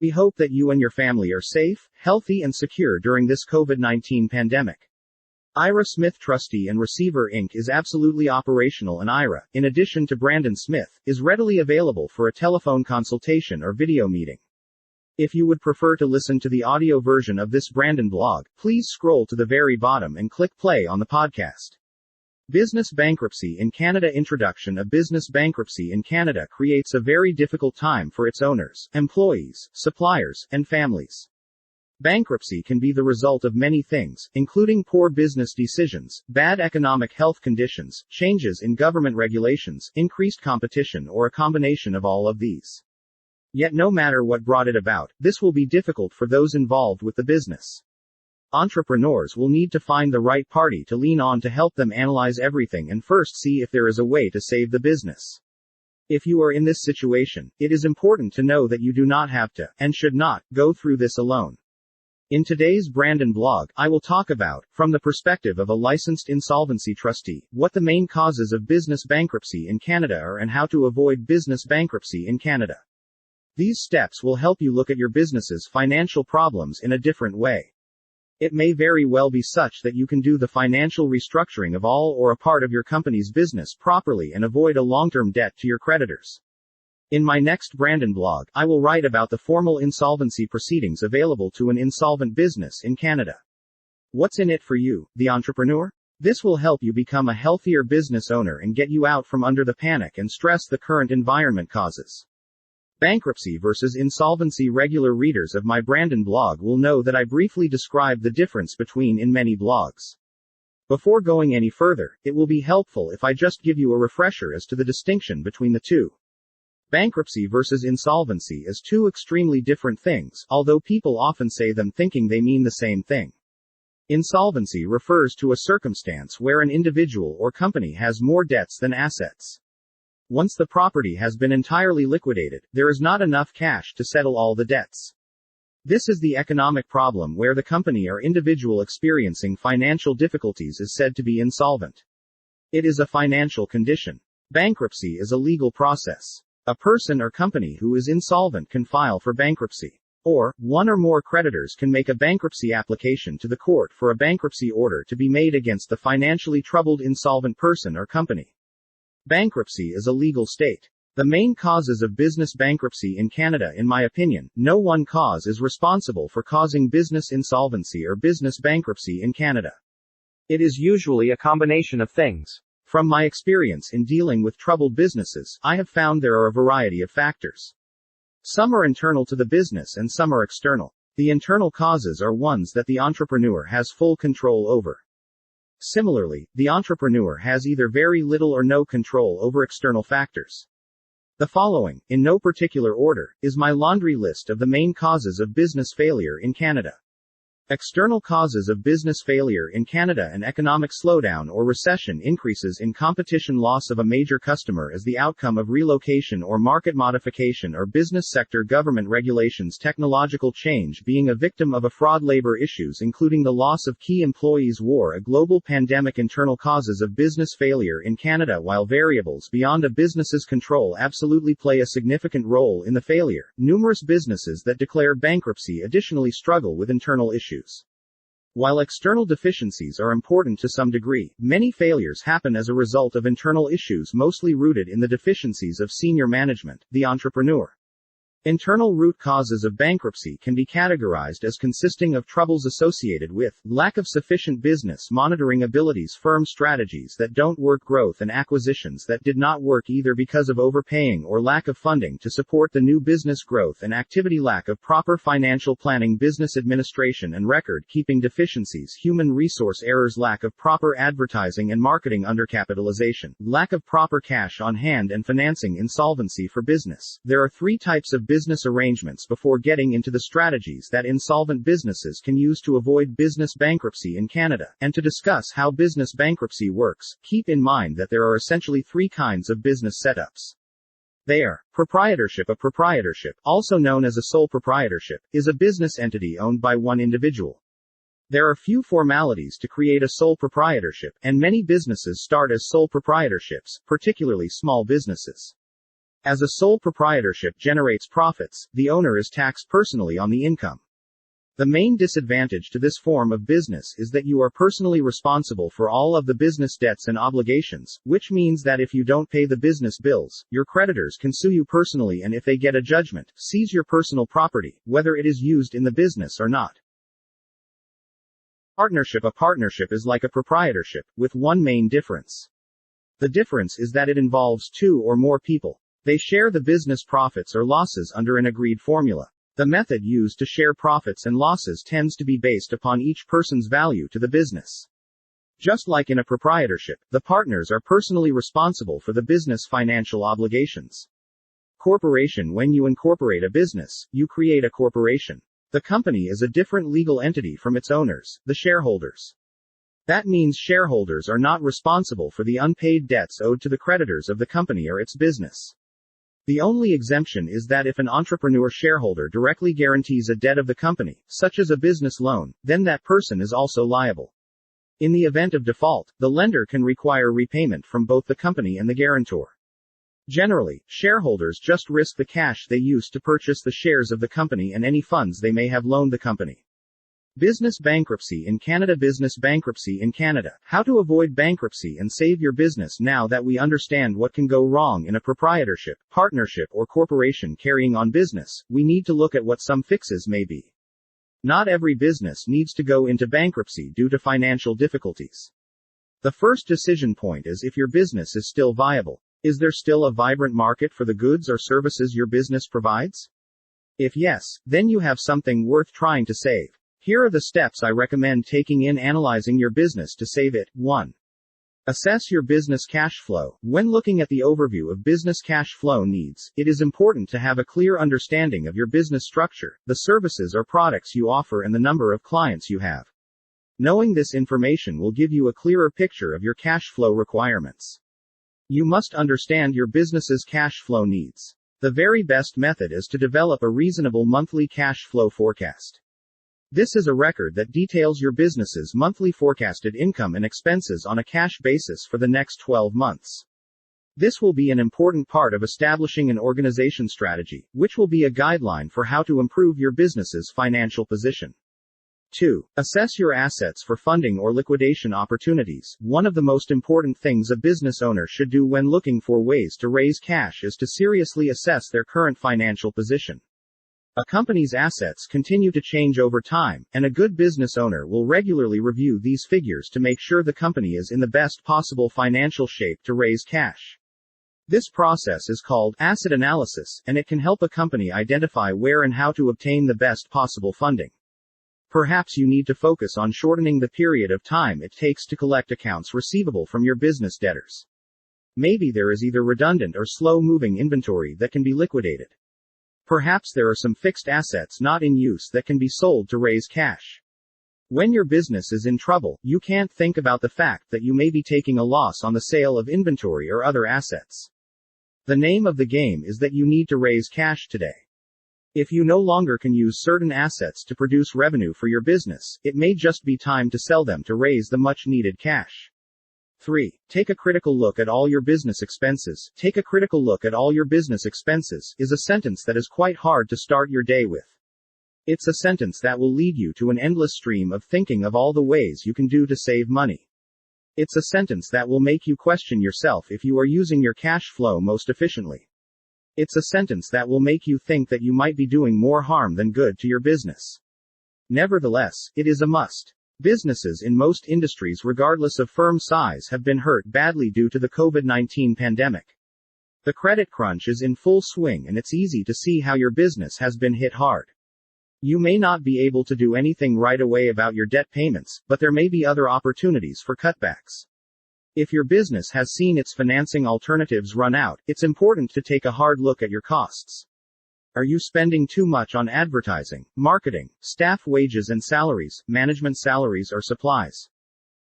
We hope that you and your family are safe, healthy, and secure during this COVID-19 pandemic. Ira Smith Trustee and Receiver Inc. is absolutely operational, and Ira, in addition to Brandon Smith, is readily available for a telephone consultation or video meeting. If you would prefer to listen to the audio version of this Brandon blog, please scroll to the very bottom and click play on the podcast. Business Bankruptcy in Canada. Introduction. A business bankruptcy in Canada creates a very difficult time for its owners, employees, suppliers, and families. Bankruptcy can be the result of many things, including poor business decisions, bad economic health conditions, changes in government regulations, increased competition, or a combination of all of these. Yet no matter what brought it about, this will be difficult for those involved with the business. Entrepreneurs will need to find the right party to lean on to help them analyze everything and first see if there is a way to save the business. If you are in this situation, it is important to know that you do not have to, and should not, go through this alone. In today's Brandon blog, I will talk about, from the perspective of a licensed insolvency trustee, what the main causes of business bankruptcy in Canada are and how to avoid business bankruptcy in Canada. These steps will help you look at your business's financial problems in a different way. It may very well be such that you can do the financial restructuring of all or a part of your company's business properly and avoid a long-term debt to your creditors. In my next Brandon blog, I will write about the formal insolvency proceedings available to an insolvent business in Canada. What's in it for you, the entrepreneur? This will help you become a healthier business owner and get you out from under the panic and stress the current environment causes. Bankruptcy versus insolvency. Regular readers of my Brandon blog will know that I briefly describe the difference between in many blogs. Before going any further, it will be helpful if I just give you a refresher as to the distinction between the two. Bankruptcy versus insolvency is two extremely different things, although people often say them thinking they mean the same thing. Insolvency refers to a circumstance where an individual or company has more debts than assets. Once the property has been entirely liquidated, there is not enough cash to settle all the debts. This is the economic problem where the company or individual experiencing financial difficulties is said to be insolvent. It is a financial condition. Bankruptcy is a legal process. A person or company who is insolvent can file for bankruptcy. Or, one or more creditors can make a bankruptcy application to the court for a bankruptcy order to be made against the financially troubled insolvent person or company. Bankruptcy is a legal state. The main causes of business bankruptcy in Canada. In my opinion, no one cause is responsible for causing business insolvency or business bankruptcy in Canada. It is usually a combination of things. From my experience in dealing with troubled businesses, I have found there are a variety of factors. Some are internal to the business and some are external. The internal causes are ones that the entrepreneur has full control over. Similarly, the entrepreneur has either very little or no control over external factors. The following, in no particular order, is my laundry list of the main causes of business failure in Canada. External causes of business failure in Canada: an economic slowdown or recession, increases in competition, loss of a major customer as the outcome of relocation or market modification or business sector government regulations, technological change, being a victim of a fraud, labor issues including the loss of key employees, war, a global pandemic. Internal causes of business failure in Canada: while variables beyond a business's control absolutely play a significant role in the failure, numerous businesses that declare bankruptcy additionally struggle with internal issues. While external deficiencies are important to some degree, many failures happen as a result of internal issues mostly rooted in the deficiencies of senior management, the entrepreneur. Internal root causes of bankruptcy can be categorized as consisting of troubles associated with lack of sufficient business monitoring abilities, firm strategies that don't work, growth and acquisitions that did not work either because of overpaying or lack of funding to support the new business growth and activity, lack of proper financial planning, business administration and record keeping deficiencies, human resource errors, lack of proper advertising and marketing, undercapitalization, lack of proper cash on hand and financing. Insolvency for business. There are three types of business arrangements before getting into the strategies that insolvent businesses can use to avoid business bankruptcy in Canada, and to discuss how business bankruptcy works. Keep in mind that there are essentially three kinds of business setups. They are: proprietorship. A proprietorship, also known as a sole proprietorship, is a business entity owned by one individual. There are few formalities to create a sole proprietorship, and many businesses start as sole proprietorships, particularly small businesses. As a sole proprietorship generates profits, the owner is taxed personally on the income. The main disadvantage to this form of business is that you are personally responsible for all of the business debts and obligations, which means that if you don't pay the business bills, your creditors can sue you personally, and if they get a judgment, seize your personal property, whether it is used in the business or not. Partnership. A partnership is like a proprietorship, with one main difference. The difference is that it involves two or more people. They share the business profits or losses under an agreed formula. The method used to share profits and losses tends to be based upon each person's value to the business. Just like in a proprietorship, the partners are personally responsible for the business financial obligations. Corporation. When you incorporate a business, you create a corporation. The company is a different legal entity from its owners, the shareholders. That means shareholders are not responsible for the unpaid debts owed to the creditors of the company or its business. The only exemption is that if an entrepreneur shareholder directly guarantees a debt of the company, such as a business loan, then that person is also liable. In the event of default, the lender can require repayment from both the company and the guarantor. Generally, shareholders just risk the cash they used to purchase the shares of the company and any funds they may have loaned the company. Business bankruptcy in Canada. Business bankruptcy in Canada. How to avoid bankruptcy and save your business. Now that we understand what can go wrong in a proprietorship, partnership, or corporation carrying on business, we need to look at what some fixes may be. Not every business needs to go into bankruptcy due to financial difficulties. The first decision point is if your business is still viable. Is there still a vibrant market for the goods or services your business provides? If yes, then you have something worth trying to save. Here are the steps I recommend taking in analyzing your business to save it. 1. Assess your business cash flow. When looking at the overview of business cash flow needs, it is important to have a clear understanding of your business structure, the services or products you offer, and the number of clients you have. Knowing this information will give you a clearer picture of your cash flow requirements. You must understand your business's cash flow needs. The very best method is to develop a reasonable monthly cash flow forecast. This is a record that details your business's monthly forecasted income and expenses on a cash basis for the next 12 months. This will be an important part of establishing an organization strategy, which will be a guideline for how to improve your business's financial position. 2. Assess your assets for funding or liquidation opportunities. One of the most important things a business owner should do when looking for ways to raise cash is to seriously assess their current financial position. A company's assets continue to change over time, and a good business owner will regularly review these figures to make sure the company is in the best possible financial shape to raise cash. This process is called asset analysis, and it can help a company identify where and how to obtain the best possible funding. Perhaps you need to focus on shortening the period of time it takes to collect accounts receivable from your business debtors. Maybe there is either redundant or slow-moving inventory that can be liquidated. Perhaps there are some fixed assets not in use that can be sold to raise cash. When your business is in trouble, you can't think about the fact that you may be taking a loss on the sale of inventory or other assets. The name of the game is that you need to raise cash today. If you no longer can use certain assets to produce revenue for your business, it may just be time to sell them to raise the much-needed cash. 3. Take a critical look at all your business expenses. Take a critical look at all your business expenses is a sentence that is quite hard to start your day with. It's a sentence that will lead you to an endless stream of thinking of all the ways you can do to save money. It's a sentence that will make you question yourself if you are using your cash flow most efficiently. It's a sentence that will make you think that you might be doing more harm than good to your business. Nevertheless, it is a must. Businesses in most industries, regardless of firm size, have been hurt badly due to the COVID-19 pandemic. The credit crunch is in full swing, and it's easy to see how your business has been hit hard. You may not be able to do anything right away about your debt payments, but there may be other opportunities for cutbacks. If your business has seen its financing alternatives run out, it's important to take a hard look at your costs. Are you spending too much on advertising, marketing, staff wages and salaries, management salaries, or supplies?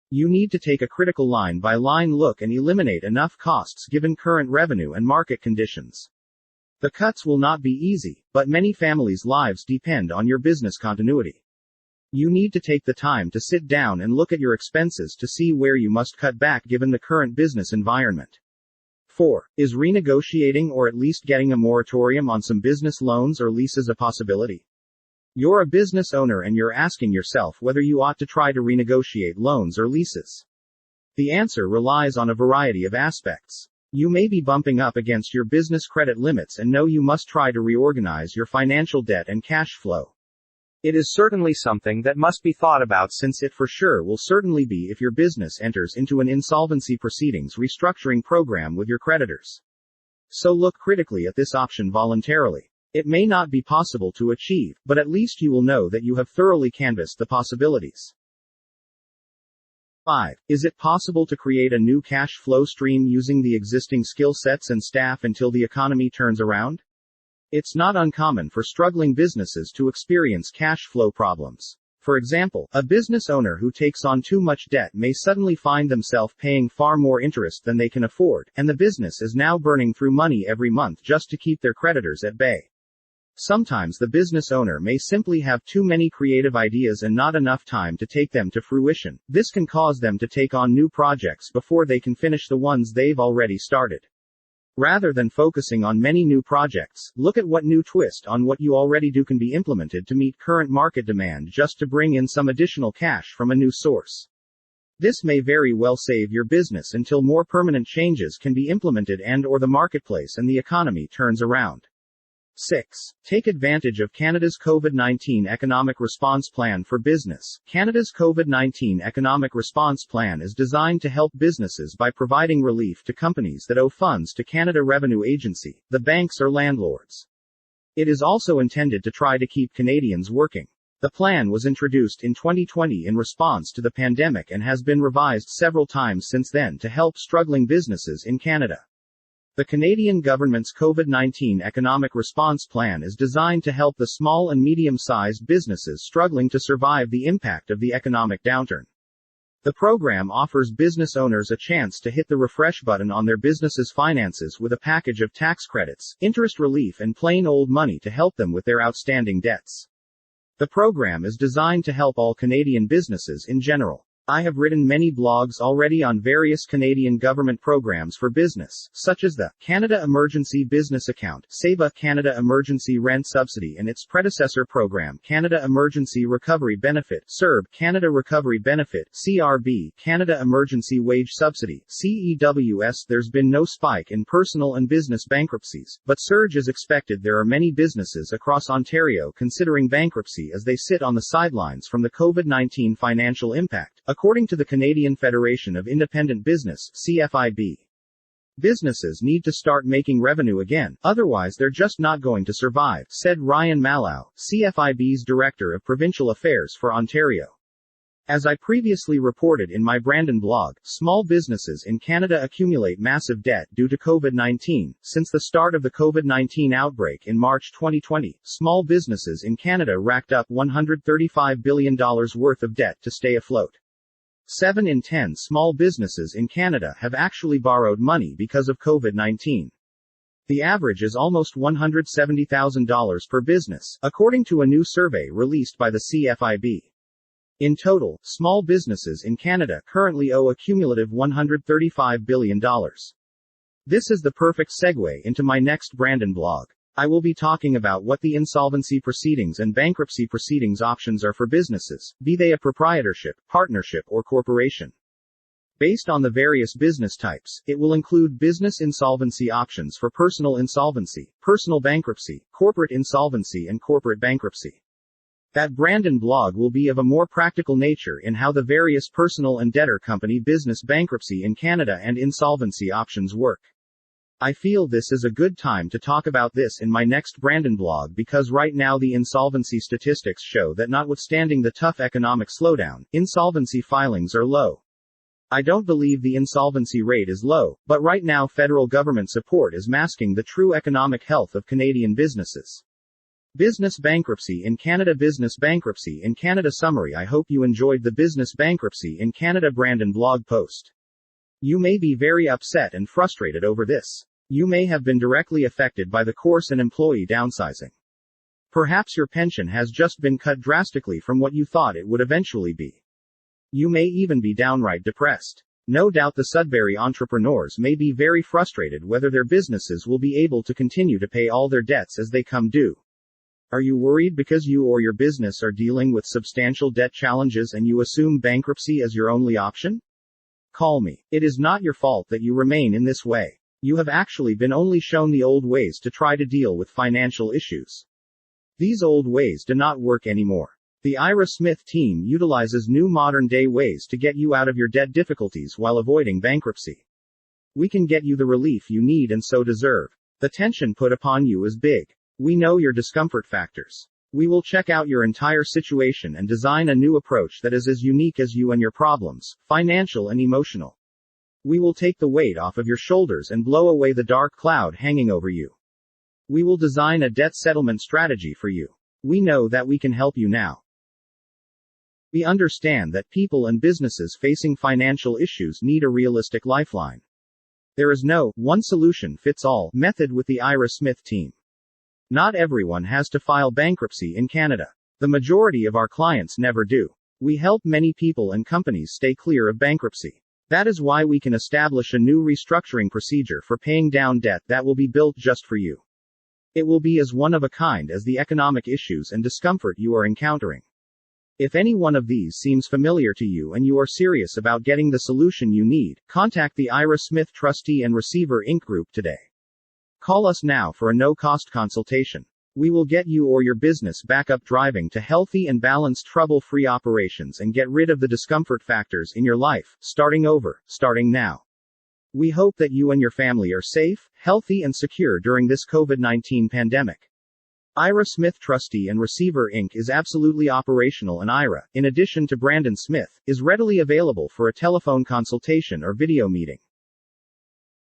You need to take a critical line-by-line look and eliminate enough costs given current revenue and market conditions. The cuts will not be easy, but many families' lives depend on your business continuity. You need to take the time to sit down and look at your expenses to see where you must cut back given the current business environment. 4. Is renegotiating or at least getting a moratorium on some business loans or leases a possibility? You're a business owner and you're asking yourself whether you ought to try to renegotiate loans or leases. The answer relies on a variety of aspects. You may be bumping up against your business credit limits and know you must try to reorganize your financial debt and cash flow. It is certainly something that must be thought about, since it for sure will certainly be if your business enters into an insolvency proceedings restructuring program with your creditors. So look critically at this option voluntarily. It may not be possible to achieve, but at least you will know that you have thoroughly canvassed the possibilities. 5. Is it possible to create a new cash flow stream using the existing skill sets and staff until the economy turns around? It's not uncommon for struggling businesses to experience cash flow problems. For example, a business owner who takes on too much debt may suddenly find themselves paying far more interest than they can afford, and the business is now burning through money every month just to keep their creditors at bay. Sometimes the business owner may simply have too many creative ideas and not enough time to take them to fruition. This can cause them to take on new projects before they can finish the ones they've already started. Rather than focusing on many new projects, look at what new twist on what you already do can be implemented to meet current market demand just to bring in some additional cash from a new source. This may very well save your business until more permanent changes can be implemented and/or the marketplace and the economy turns around. 6. Take advantage of Canada's Covid-19 Economic Response Plan for Business. Canada's Covid-19 Economic Response Plan is designed to help businesses by providing relief to companies that owe funds to Canada Revenue Agency, the banks or landlords. It is also intended to try to keep Canadians working. The plan was introduced in 2020 in response to the pandemic and has been revised several times since then to help struggling businesses in Canada. The Canadian government's Covid-19 Economic Response Plan is designed to help the small and medium-sized businesses struggling to survive the impact of the economic downturn. The program offers business owners a chance to hit the refresh button on their business's finances with a package of tax credits, interest relief and plain old money to help them with their outstanding debts. The program is designed to help all Canadian businesses in general. I have written many blogs already on various Canadian government programs for business, such as the Canada Emergency Business Account, CEBA Canada Emergency Rent Subsidy and its predecessor program Canada Emergency Recovery Benefit, CERB Canada Recovery Benefit, CRB Canada Emergency Wage Subsidy, CEWS. There's been no spike in personal and business bankruptcies, but surge is expected. There are many businesses across Ontario considering bankruptcy as they sit on the sidelines from the COVID-19 financial impact, according to the Canadian Federation of Independent Business, CFIB. Businesses need to start making revenue again, otherwise they're just not going to survive, said Ryan Mallow, CFIB's Director of Provincial Affairs for Ontario. As I previously reported in my Brandon blog, small businesses in Canada accumulate massive debt due to COVID-19. Since the start of the COVID-19 outbreak in March 2020, small businesses in Canada racked up $135 billion worth of debt to stay afloat. 7 in 10 small businesses in Canada have actually borrowed money because of COVID-19. The average is almost $170,000 per business, according to a new survey released by the CFIB. In total, small businesses in Canada currently owe a cumulative $135 billion. This is the perfect segue into my next Brandon blog. I will be talking about what the insolvency proceedings and bankruptcy proceedings options are for businesses, be they a proprietorship, partnership, or corporation. Based on the various business types, it will include business insolvency options for personal insolvency, personal bankruptcy, corporate insolvency, and corporate bankruptcy. That Brandon blog will be of a more practical nature in how the various personal and debtor company business bankruptcy in Canada and insolvency options work. I feel this is a good time to talk about this in my next Brandon blog because right now the insolvency statistics show that notwithstanding the tough economic slowdown, insolvency filings are low. I don't believe the insolvency rate is low, but right now federal government support is masking the true economic health of Canadian businesses. Business bankruptcy in Canada. Business bankruptcy in Canada summary. I hope you enjoyed the Business Bankruptcy in Canada Brandon blog post. You may be very upset and frustrated over this. You may have been directly affected by the course and employee downsizing. Perhaps your pension has just been cut drastically from what you thought it would eventually be. You may even be downright depressed. No doubt the Sudbury entrepreneurs may be very frustrated whether their businesses will be able to continue to pay all their debts as they come due. Are you worried because you or your business are dealing with substantial debt challenges and you assume bankruptcy as your only option? Call me. It is not your fault that you remain in this way. You have actually been only shown the old ways to try to deal with financial issues. These old ways do not work anymore. The Ira Smith team utilizes new modern-day ways to get you out of your debt difficulties while avoiding bankruptcy. We can get you the relief you need and so deserve. The tension put upon you is big. We know your discomfort factors. We will check out your entire situation and design a new approach that is as unique as you and your problems, financial and emotional. We will take the weight off of your shoulders and blow away the dark cloud hanging over you. We will design a debt settlement strategy for you. We know that we can help you now. We understand that people and businesses facing financial issues need a realistic lifeline. There is no one-solution-fits-all method with the Ira Smith team. Not everyone has to file bankruptcy in Canada. The majority of our clients never do. We help many people and companies stay clear of bankruptcy. That is why we can establish a new restructuring procedure for paying down debt that will be built just for you. It will be as one of a kind as the economic issues and discomfort you are encountering. If any one of these seems familiar to you and you are serious about getting the solution you need, contact the Ira Smith Trustee and Receiver Inc. group today. Call us now for a no-cost consultation. We will get you or your business back up driving to healthy and balanced trouble-free operations and get rid of the discomfort factors in your life, starting now. We hope that you and your family are safe, healthy and secure during this COVID-19 pandemic. Ira Smith Trustee and Receiver Inc. is absolutely operational and Ira, in addition to Brandon Smith, is readily available for a telephone consultation or video meeting.